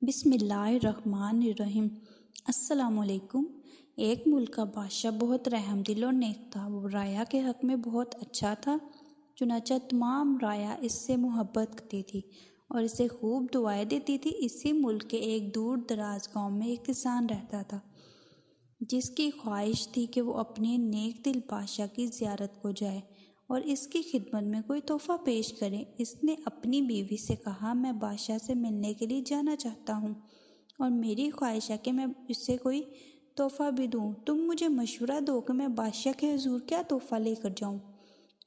بسم اللہ الرحمن الرحیم۔ السلام علیکم۔ ایک ملک کا بادشاہ بہت رحم دل اور نیک تھا۔ وہ رعایا کے حق میں بہت اچھا تھا، چنانچہ تمام رعایا اس سے محبت کرتی تھی اور اسے خوب دعائیں دیتی تھی۔ اسی ملک کے ایک دور دراز گاؤں میں ایک کسان رہتا تھا جس کی خواہش تھی کہ وہ اپنے نیک دل بادشاہ کی زیارت کو جائے اور اس کی خدمت میں کوئی تحفہ پیش کرے۔ اس نے اپنی بیوی سے کہا، میں بادشاہ سے ملنے کے لیے جانا چاہتا ہوں اور میری خواہش ہے کہ میں اس سے کوئی تحفہ بھی دوں۔ تم مجھے مشورہ دو کہ میں بادشاہ کے حضور کیا تحفہ لے کر جاؤں۔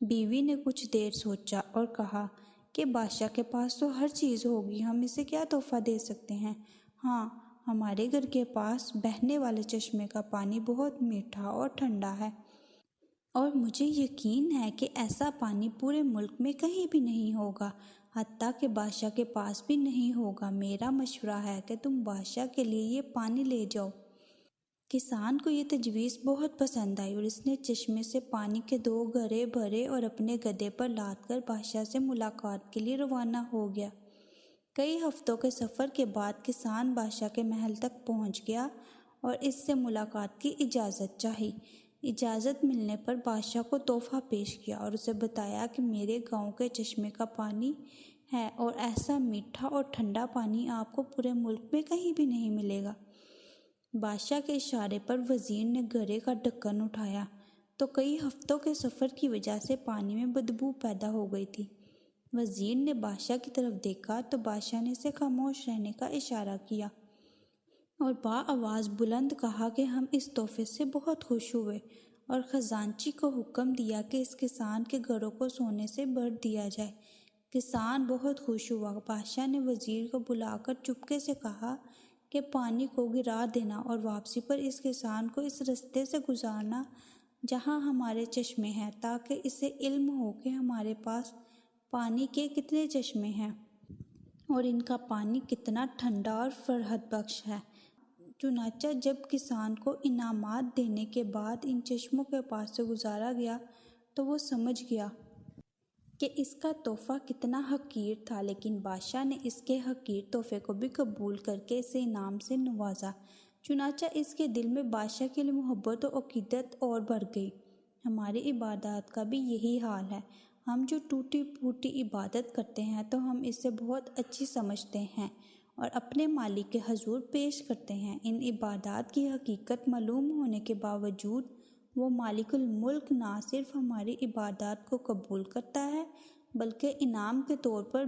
بیوی نے کچھ دیر سوچا اور کہا کہ بادشاہ کے پاس تو ہر چیز ہوگی، ہم اسے کیا تحفہ دے سکتے ہیں۔ ہاں، ہمارے گھر کے پاس بہنے والے چشمے کا پانی بہت میٹھا اور ٹھنڈا ہے اور مجھے یقین ہے کہ ایسا پانی پورے ملک میں کہیں بھی نہیں ہوگا، حتیٰ کہ بادشاہ کے پاس بھی نہیں ہوگا۔ میرا مشورہ ہے کہ تم بادشاہ کے لیے یہ پانی لے جاؤ۔ کسان کو یہ تجویز بہت پسند آئی اور اس نے چشمے سے پانی کے 2 گھڑے بھرے اور اپنے گدھے پر لاد کر بادشاہ سے ملاقات کے لیے روانہ ہو گیا۔ کئی ہفتوں کے سفر کے بعد کسان بادشاہ کے محل تک پہنچ گیا اور اس سے ملاقات کی اجازت چاہی۔ اجازت ملنے پر بادشاہ کو تحفہ پیش کیا اور اسے بتایا کہ میرے گاؤں کے چشمے کا پانی ہے اور ایسا میٹھا اور ٹھنڈا پانی آپ کو پورے ملک میں کہیں بھی نہیں ملے گا۔ بادشاہ کے اشارے پر وزیر نے گھڑے کا ڈھکن اٹھایا تو کئی ہفتوں کے سفر کی وجہ سے پانی میں بدبو پیدا ہو گئی تھی۔ وزیر نے بادشاہ کی طرف دیکھا تو بادشاہ نے اسے خاموش رہنے کا اشارہ کیا اور بآواز بلند کہا کہ ہم اس تحفے سے بہت خوش ہوئے اور خزانچی کو حکم دیا کہ اس کسان کے گھروں کو سونے سے بھر دیا جائے۔ کسان بہت خوش ہوا۔ بادشاہ نے وزیر کو بلا کر چپکے سے کہا کہ پانی کو گرا دینا اور واپسی پر اس کسان کو اس رستے سے گزارنا جہاں ہمارے چشمے ہیں، تاکہ اسے علم ہو کہ ہمارے پاس پانی کے کتنے چشمے ہیں اور ان کا پانی کتنا ٹھنڈا اور فرحت بخش ہے۔ چنانچہ جب کسان کو انعامات دینے کے بعد ان چشموں کے پاس سے گزارا گیا تو وہ سمجھ گیا کہ اس کا تحفہ کتنا حقیر تھا، لیکن بادشاہ نے اس کے حقیر تحفے کو بھی قبول کر کے اسے انعام سے نوازا۔ چنانچہ اس کے دل میں بادشاہ کے لیے محبت و عقیدت اور بڑھ گئی۔ ہماری عبادات کا بھی یہی حال ہے۔ ہم جو ٹوٹی پھوٹی عبادت کرتے ہیں تو ہم اسے بہت اچھی سمجھتے ہیں اور اپنے مالک کے حضور پیش کرتے ہیں۔ ان عبادات کی حقیقت معلوم ہونے کے باوجود وہ مالک الملک نہ صرف ہماری عبادات کو قبول کرتا ہے بلکہ انعام کے طور پر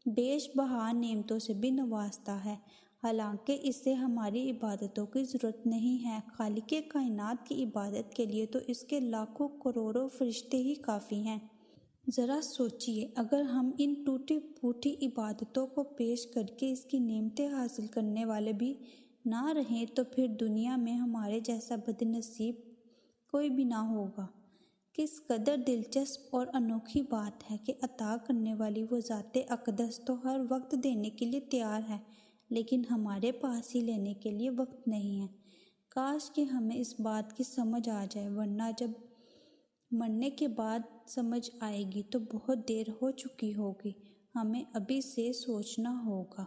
بیش بہا نعمتوں سے بھی نوازتا ہے، حالانکہ اسے ہماری عبادتوں کی ضرورت نہیں ہے۔ خالق کائنات کی عبادت کے لیے تو اس کے لاکھوں کروڑوں فرشتے ہی کافی ہیں۔ ذرا سوچئے، اگر ہم ان ٹوٹی پھوٹی عبادتوں کو پیش کر کے اس کی نعمتیں حاصل کرنے والے بھی نہ رہیں تو پھر دنیا میں ہمارے جیسا بد نصیب کوئی بھی نہ ہوگا۔ کس قدر دلچسپ اور انوکھی بات ہے کہ عطا کرنے والی وہ ذات اقدس تو ہر وقت دینے کے لیے تیار ہے، لیکن ہمارے پاس ہی لینے کے لیے وقت نہیں ہے۔ کاش کہ ہمیں اس بات کی سمجھ آ جائے، ورنہ جب مرنے کے بعد سمجھ آئے گی تو بہت دیر ہو چکی ہوگی۔ ہمیں ابھی سے سوچنا ہوگا۔